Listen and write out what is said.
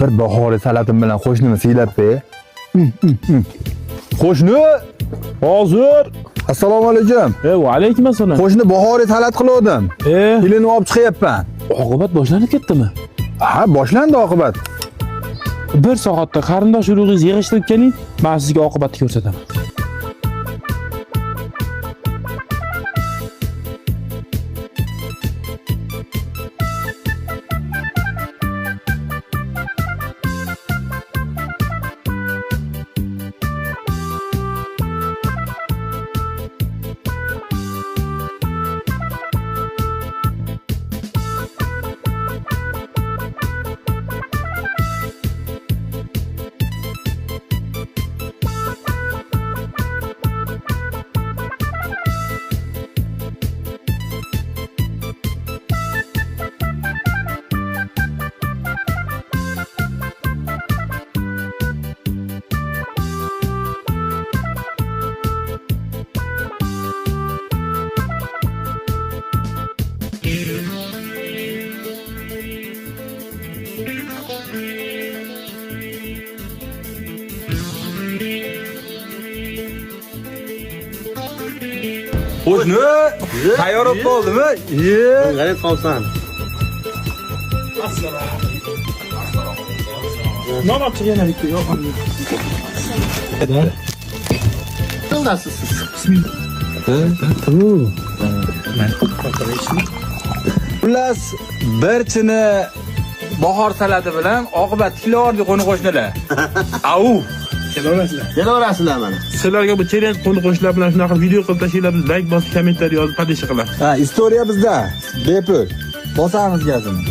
Bir bahori salatim bilan qo'shnini siylab ber. Qo'shni, hozir. Assalomu alaykum. Va alaykum assalom. Qo'shni bahori salat qildim. Kelini olib chiqyapman. Oqibat boshlanib ketdimi? Ha, boshlandi oqibat. 1 soatda qarindosh urug'ingizni yig'ishtirib keling, men sizga oqibatni ko'rsataman. Qo'shni, tayyor bo'lib qoldimi? G'ayrat qolsan. Nomaqchi yana bitta yo'qmi? Qildasiz siz. Xullas, bir chini bahor salati bilan oqibat tiklayordi qo'ni-qo'shnilar. Au! Kelaverasizlar mana. Sizlarga bu challenge qo'ni-qo'shnilar bilan shunaqa video qilib tashlanglar, like bosib, kommentariy yozib, podpiska qilasiz. Ha, istoriya bizda. Bepul. Bosamiz gazini.